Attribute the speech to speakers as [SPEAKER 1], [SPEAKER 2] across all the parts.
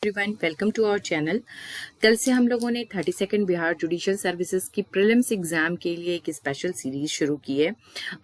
[SPEAKER 1] Everyone, welcome to our channel. कल से हम लोगों ने 32nd बिहार जुडिशियल सर्विसेज की प्रीलिम्स एग्जाम के लिए एक स्पेशल सीरीज शुरू की है।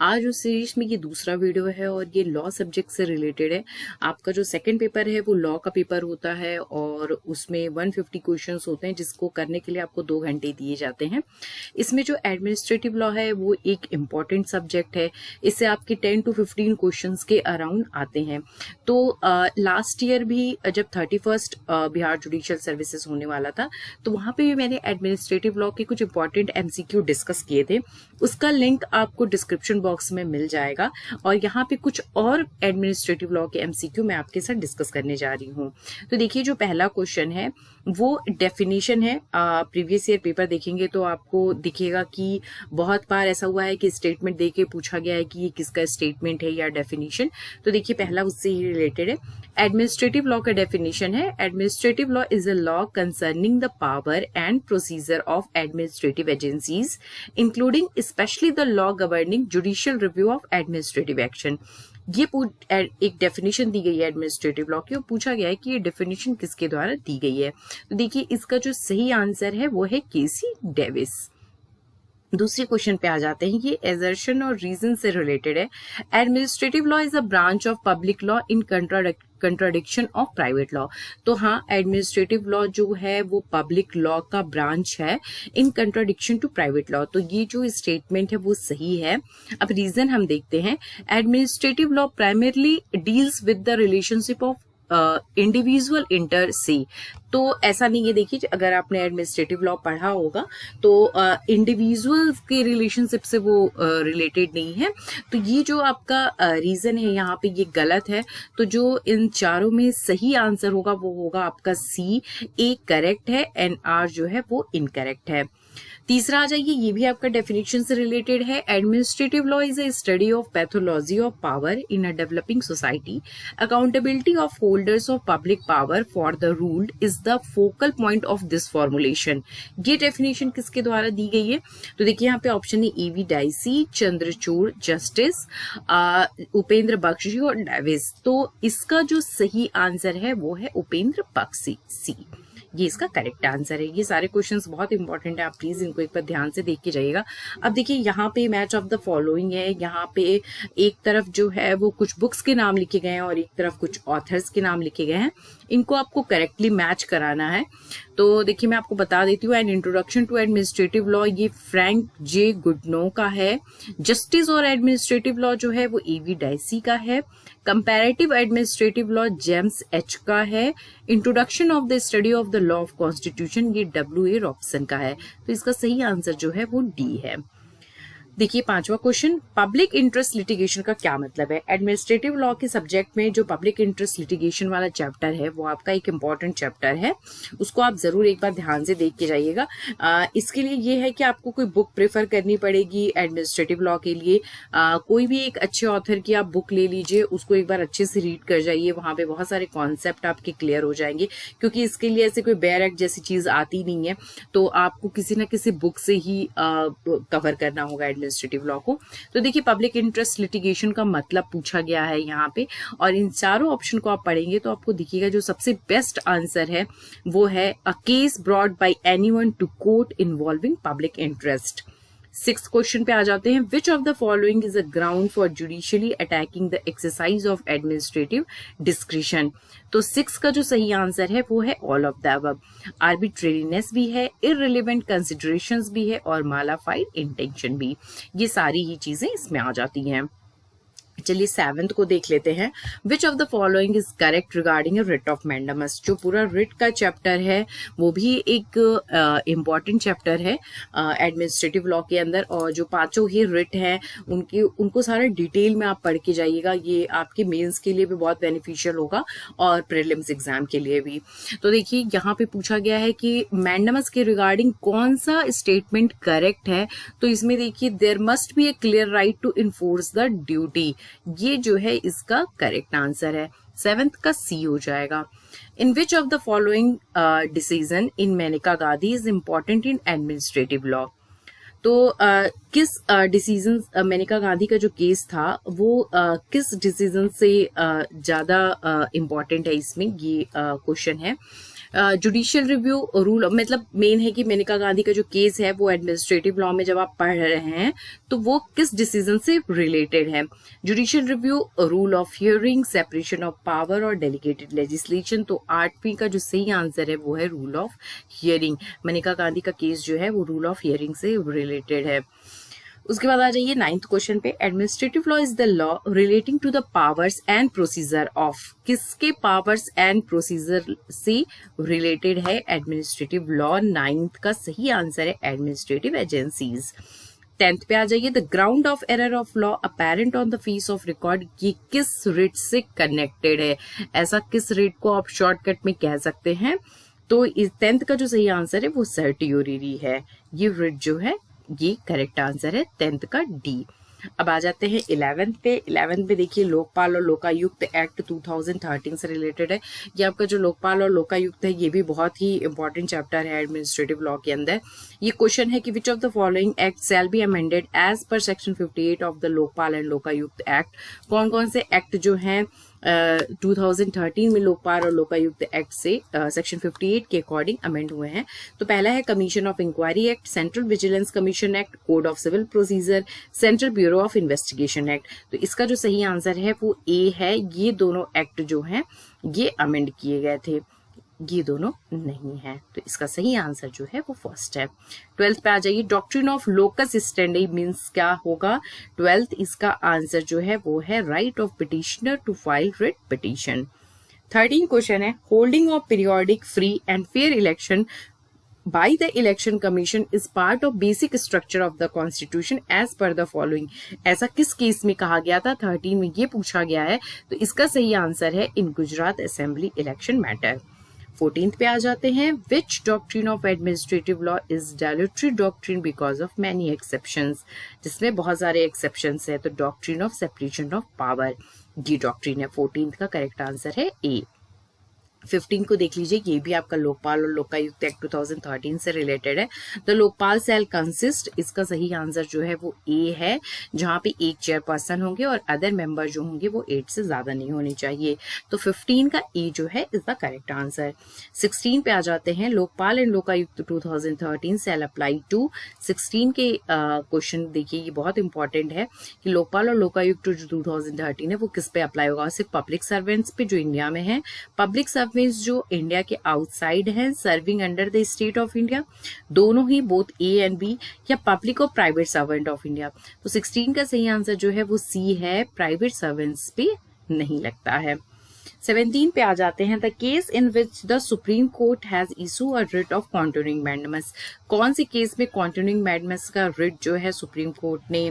[SPEAKER 1] आज उस सीरीज में ये दूसरा वीडियो है और ये लॉ सब्जेक्ट से रिलेटेड है। आपका जो सेकंड पेपर है वो लॉ का पेपर होता है और उसमें 150 क्वेश्चंस होते हैं जिसको करने के लिए आपको 2 घंटे दिए जाते हैं। इसमें जो एडमिनिस्ट्रेटिव लॉ है वो एक इम्पॉर्टेंट सब्जेक्ट है। इससे आपके 10 to 15 क्वेश्चन के अराउंड आते हैं। तो लास्ट ईयर भी जब 31st बिहार जुडिशियल सर्विसेज होने वाला था तो वहां पे भी मैंने एडमिनिस्ट्रेटिव लॉ के कुछ इंपॉर्टेंट एमसीक्यू डिस्कस किए थे। उसका लिंक आपको डिस्क्रिप्शन बॉक्स में मिल जाएगा और यहाँ पे कुछ और एडमिनिस्ट्रेटिव लॉ के एमसीक्यू मैं आपके साथ डिस्कस करने जा रही हूँ। तो देखिए, जो पहला क्वेश्चन है वो डेफिनेशन है। प्रीवियस ईयर पेपर देखेंगे तो आपको दिखेगा कि बहुत बार ऐसा हुआ है कि स्टेटमेंट देके पूछा गया है कि ये किसका स्टेटमेंट है या डेफिनेशन। तो देखिए, पहला उससे ही रिलेटेड है। एडमिनिस्ट्रेटिव लॉ का डेफिनेशन है, administrative law is a law concerning the power and procedure of administrative agencies including specially the law governing judicial review of administrative action. ये एक डेफिनेशन दी गई है एडमिनिस्ट्रेटिव लॉ की और पूछा गया है कि ये डेफिनेशन किसके द्वारा दी गई है। तो देखिए, इसका जो सही आंसर है वो है केसी डेविस। दूसरे क्वेश्चन पे आ जाते हैं। ये एजर्शन और रीजन से रिलेटेड है। Administrative law is a branch of public law in contradiction of private law. तो हाँ, एडमिनिस्ट्रेटिव लॉ जो है वो पब्लिक लॉ का ब्रांच है इन कंट्राडिक्शन टू प्राइवेट लॉ। तो ये जो स्टेटमेंट है वो सही है। अब रीजन हम देखते हैं। Administrative law primarily deals with the relationship of individual inter से। तो ऐसा नहीं है, देखिए अगर आपने एडमिनिस्ट्रेटिव लॉ पढ़ा होगा तो इंडिविजुअल्स के रिलेशनशिप से वो रिलेटेड नहीं है। तो ये जो आपका रीजन है यहाँ पे ये गलत है। तो जो इन चारों में सही आंसर होगा वो होगा आपका सी। ए करेक्ट है एंड आर जो है वो इनकरेक्ट है। तीसरा आ जाइए, ये भी आपका डेफिनेशन से रिलेटेड है। Administrative law is a study of pathology of power in a developing society. Accountability of holders of public power for the ruled is the focal point of this formulation. ये definition किसके द्वारा दी गई है? तो देखिए, यहाँ पे ऑप्शन है AV Dicey, Chandrachud justice, Upendra Baxi और डेविस। तो इसका जो सही आंसर है वो है उपेंद्र बख्शी, सी। ये इसका करेक्ट आंसर है। ये सारे क्वेश्चंस बहुत इंपॉर्टेंट है, आप प्लीज इनको एक बार ध्यान से देख के जाइएगा। अब देखिए, यहाँ पे मैच ऑफ द फॉलोइंग है। यहाँ पे एक तरफ जो है वो कुछ बुक्स के नाम लिखे गए हैं और एक तरफ कुछ ऑथर्स के नाम लिखे गए हैं। इनको आपको करेक्टली मैच कराना है। तो देखिए, मैं आपको बता देती हूँ। An introduction to administrative law ये फ्रैंक जे गुडनो का है। जस्टिस और एडमिनिस्ट्रेटिव लॉ जो है वो एवी डाइसी का है। Comparative administrative law James H का है। Introduction of the study of the law of constitution ये W.A. रॉबसन का है। तो इसका सही आंसर जो है वो डी है। देखिए, पांचवा क्वेश्चन, पब्लिक इंटरेस्ट लिटिगेशन का क्या मतलब है? एडमिनिस्ट्रेटिव लॉ के सब्जेक्ट में जो पब्लिक इंटरेस्ट लिटिगेशन वाला चैप्टर है वो आपका एक इम्पॉर्टेंट चैप्टर है। उसको आप जरूर एक बार ध्यान से देख के जाइएगा। इसके लिए ये है कि आपको कोई बुक प्रेफर करनी पड़ेगी एडमिनिस्ट्रेटिव लॉ के लिए। कोई भी एक अच्छे ऑथर की आप बुक ले लीजिए, उसको एक बार अच्छे से रीड कर जाइए। वहां पे बहुत सारे कॉन्सेप्ट आपके क्लियर हो जाएंगे, क्योंकि इसके लिए ऐसे कोई बेयर एक्ट जैसी चीज आती नहीं है। तो आपको किसी ना किसी बुक से ही कवर करना होगा एडमिनिस्ट्रेटिव लॉ को। तो देखिए, पब्लिक इंटरेस्ट लिटिगेशन का मतलब पूछा गया है यहाँ पे, और इन चारों ऑप्शन को आप पढ़ेंगे तो आपको दिखेगा जो सबसे बेस्ट आंसर है वो है a case brought by anyone to court involving public interest. 6th question पे आ जाते हैं। Which of the following is a ground for judicially attacking the exercise of administrative discretion? तो 6 का जो सही आंसर है वो है all of the above. Arbitrariness भी है, इररिलेवेंट कंसिडरेशंस भी है और मालाफाइड इंटेंशन भी। ये सारी ही चीजें इसमें आ जाती हैं। चलिए 7th को देख लेते हैं। Which of the following is correct regarding writ of mandamus? जो पूरा रिट का चैप्टर है वो भी एक इम्पॉर्टेंट चैप्टर है एडमिनिस्ट्रेटिव लॉ के अंदर, और जो पांचों ही रिट हैं उनको सारा डिटेल में आप पढ़ के जाइएगा। ये आपके मेंस के लिए भी बहुत बेनिफिशियल होगा और प्रीलिम्स एग्जाम के लिए भी। तो देखिए, यहाँ पे पूछा गया है कि मैंडमस के रिगार्डिंग कौन सा स्टेटमेंट करेक्ट है। तो इसमें देखिए, there must be a clear right to enforce the duty. ये जो है इसका करेक्ट आंसर है। 7th का सी हो जाएगा। In which of the following decision in Maneka Gandhi is important in administrative law? तो किस डिसीजन मेनका गांधी का जो केस था वो किस डिसीजन से ज्यादा इम्पोर्टेंट है, इसमें ये क्वेश्चन है। जुडिशियल रिव्यू रूल मतलब मेन है कि मेनका गांधी का जो केस है वो एडमिनिस्ट्रेटिव लॉ में जब आप पढ़ रहे हैं तो वो किस डिसीजन से रिलेटेड है। Judicial review, rule of hearing, separation of power और डेलीगेटेड लेजिस्लेशन। तो 8वीं का जो सही आंसर है वो है rule of hearing. Maneka Gandhi का केस जो है वो रूल ऑफ हियरिंग से रिलेटेड है। उसके बाद आ जाइए 9th क्वेश्चन पे। Administrative law is the law relating to the powers and procedure of. किसके पावर्स एंड प्रोसीजर से रिलेटेड है एडमिनिस्ट्रेटिव लॉ? 9th का सही आंसर है एडमिनिस्ट्रेटिव एजेंसीज। 10th पे आ जाइए। The ground of error of law apparent on the fees of record. ये किस रिट से कनेक्टेड है? ऐसा किस रिट को आप शॉर्टकट में कह सकते हैं? तो इस 10th का जो सही आंसर है वो सर्टियोरी है। ये रिट जो है ये करेक्ट आंसर है 10th का डी। अब आ जाते हैं 11th पे। 11th पे देखिए लोकपाल और लोकायुक्त एक्ट 2013 से रिलेटेड है। ये आपका जो लोकपाल और लोकायुक्त है ये भी बहुत ही इंपॉर्टेंट चैप्टर है एडमिनिस्ट्रेटिव लॉ के अंदर। ये क्वेश्चन है कि which of the following act shall be amended as per section 58 of the Lokpal and Lokayukta act. कौन कौन से एक्ट जो हैं 2013 में लोकपाल और लोकायुक्त एक्ट से सेक्शन 58 के अकॉर्डिंग अमेंड हुए हैं। तो पहला है commission of inquiry act, central vigilance commission act, code of civil procedure, central bureau of investigation act. तो इसका जो सही आंसर है वो ए है। ये दोनों एक्ट जो हैं ये अमेंड किए गए थे, ये दोनों नहीं है। तो इसका सही आंसर जो है वो फर्स्ट है। 12th पे आ जाइए। Doctrine of locus standi means क्या होगा? 12th इसका आंसर जो है वो है right of petitioner to file writ petition. 13 question है। Holding of periodic free and fair election by the election commission is part of basic structure of the constitution as per the following। ऐसा किस case में कहा गया था? 13 में ये पूछा गया है। तो इसका सही आंसर है in Gujarat assembly election matter. 14th पे आ जाते हैं। Which doctrine of administrative law is dilatory doctrine because of many exceptions. जिसमें बहुत सारे एक्सेप्शंस है। तो doctrine of separation of power ये डॉक्ट्रिन है। 14th का करेक्ट आंसर है ए। 15 को देख लीजिए। ये भी आपका लोकपाल और लोकायुक्त एक्ट 2013 से रिलेटेड है। द लोकपाल सेल कंसिस्ट, इसका सही आंसर जो है वो ए है, जहां पे एक चेयरपर्सन होंगे और अदर मेंबर जो होंगे वो 8 से ज्यादा नहीं होने चाहिए। तो 15 का ए जो है इज द करेक्ट आंसर। 16 पे आ जाते हैं। Lokpal and Lokayukta 2013 shall apply to. 16 के क्वेश्चन देखिए, ये बहुत इंपॉर्टेंट है कि लोकपाल और लोकायुक्त जो 2013 है वो किस पे अप्लाई होगा? सिर्फ पब्लिक सर्वेंट्स पे जो इंडिया में है, पब्लिक सर्वेंट्स जो इंडिया के आउटसाइड हैं, serving under the state of India, दोनों ही बोथ ए एंड बी, या पब्लिक और प्राइवेट सर्वेंट ऑफ इंडिया। तो 16 का सही आंसर जो है वो सी है, प्राइवेट सर्वेंट्स पे नहीं लगता है। 17 पे आ जाते हैं। The case in which the Supreme court has issue a writ of continuing mandamus. कौन से केस में कॉन्टिन्यूइंग मैंडेमस का रिट जो है सुप्रीम कोर्ट ने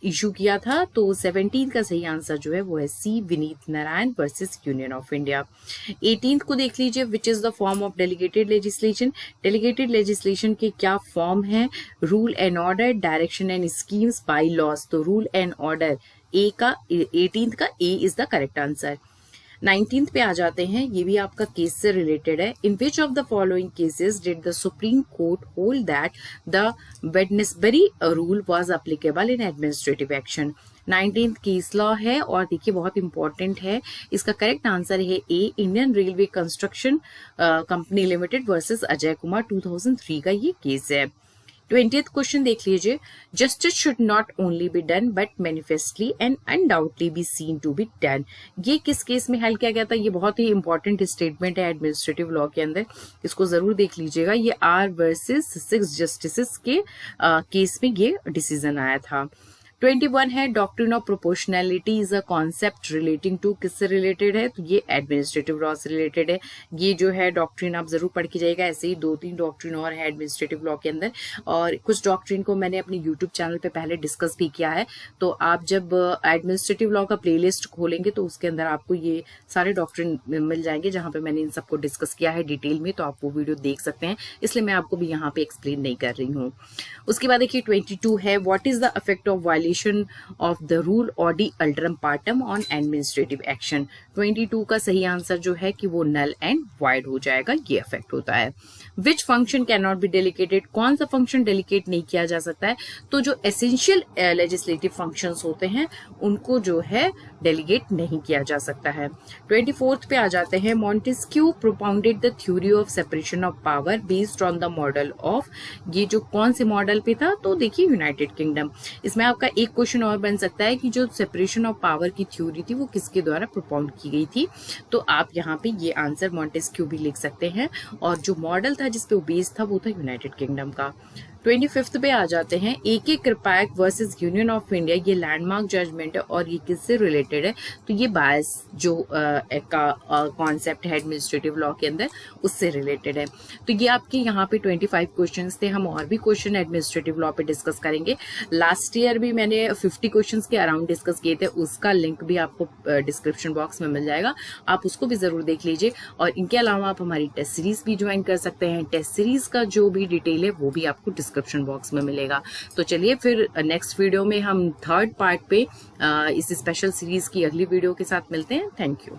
[SPEAKER 1] इशू किया था? तो 17 का सही आंसर जो है वो है C, Vineet Narayan versus union of India. 18 को देख लीजिए। Which is the form of delegated legislation. Delegated legislation के क्या फॉर्म है? Rule and order, direction and schemes, bylaws. तो रूल एंड ऑर्डर ए का 18 का A is the correct answer. 19th पे आ जाते हैं। ये भी आपका केस से रिलेटेड है। In which of the following cases did the Supreme Court hold that the Wednesbury rule was applicable in administrative action. 19th case law है और देखिए बहुत इंपॉर्टेंट है। इसका करेक्ट आंसर है A, Indian Railway Construction Company Limited versus Ajay Kumar 2003 का ये case है। 20th क्वेश्चन देख लीजिए। Justice should not only be done but manifestly and undoubtedly be seen to be done. ये किस केस में हल किया गया था? ये बहुत ही इंपॉर्टेंट स्टेटमेंट है एडमिनिस्ट्रेटिव लॉ के अंदर, इसको जरूर देख लीजिएगा। ये आर वर्सेस 6 जस्टिसेस के केस में ये डिसीजन आया था। 21 है। Doctrine of proportionality is a concept relating to, किससे रिलेटेड है? तो ये एडमिनिस्ट्रेटिव लॉ से रिलेटेड है। ये जो है डॉक्ट्रिन आप जरूर पढ़ के जाइएगा। ऐसे ही 2-3 डॉक्ट्रिन और है एडमिनिस्ट्रेटिव लॉ के अंदर, और कुछ डॉक्ट्रिन को मैंने अपने यूट्यूब चैनल पे पहले डिस्कस भी किया है। तो आप जब एडमिनिस्ट्रेटिव लॉ का प्लेलिस्ट खोलेंगे तो उसके अंदर आपको ये सारे डॉक्ट्रिन मिल जाएंगे, जहां पे मैंने इन सबको डिस्कस किया है डिटेल में। तो आप वो वीडियो देख सकते हैं, इसलिए मैं आपको भी यहाँ पे एक्सप्लेन नहीं कर रही हूँ। उसके बाद देखिए 22 है। What is the effect of violation violation of the rule audi alteram partem on administrative action. 22 का सही आंसर जो है कि वो नल एंड वाइड हो जाएगा, ये इफेक्ट होता है। Which function can not be delegated, कौन सा फंक्शन डेलीगेट नहीं किया जा सकता है? तो जो एसेंशियल लेजिस्लेटिव फंक्शंस होते हैं उनको जो है डेलीगेट नहीं किया जा सकता है। 24th पे आ जाते हैं। Montesquieu propounded the theory of separation of power based on the model of, ये जो कौन से मॉडल पे था? तो देखिए यूनाइटेड किंगडम। इसमें आपका एक क्वेश्चन और बन सकता है कि जो सेपरेशन ऑफ पावर की थ्योरी थी वो किसके द्वारा प्रोपाउंड की गई थी? तो आप यहाँ पे ये आंसर मॉन्टेस्क्यू भी लिख सकते हैं, और जो मॉडल था जिसपे वो बेस्ड था वो था यूनाइटेड किंगडम का। 25th पे आ जाते हैं। AK Kraipak versus union of India, ये लैंडमार्क जजमेंट है और ये किससे रिलेटेड है? तो ये बायस जो कॉन्सेप्ट है एडमिनिस्ट्रेटिव लॉ के अंदर उससे रिलेटेड है। तो ये आपके यहाँ पे 25 क्वेश्चंस थे। हम और भी क्वेश्चन एडमिनिस्ट्रेटिव लॉ पे डिस्कस करेंगे। लास्ट ईयर भी मैंने 50 क्वेश्चंस के अराउंड डिस्कस किए थे, उसका लिंक भी आपको डिस्क्रिप्शन बॉक्स में मिल जाएगा, आप उसको भी जरूर देख लीजिए। और इनके अलावा आप हमारी टेस्ट सीरीज भी ज्वाइन कर सकते हैं। टेस्ट सीरीज का जो भी डिटेल है वो भी आपको डिस्क्रिप्शन बॉक्स में मिलेगा। तो चलिए फिर नेक्स्ट वीडियो में हम थर्ड पार्ट पे इस स्पेशल सीरीज की अगली वीडियो के साथ मिलते हैं। Thank you.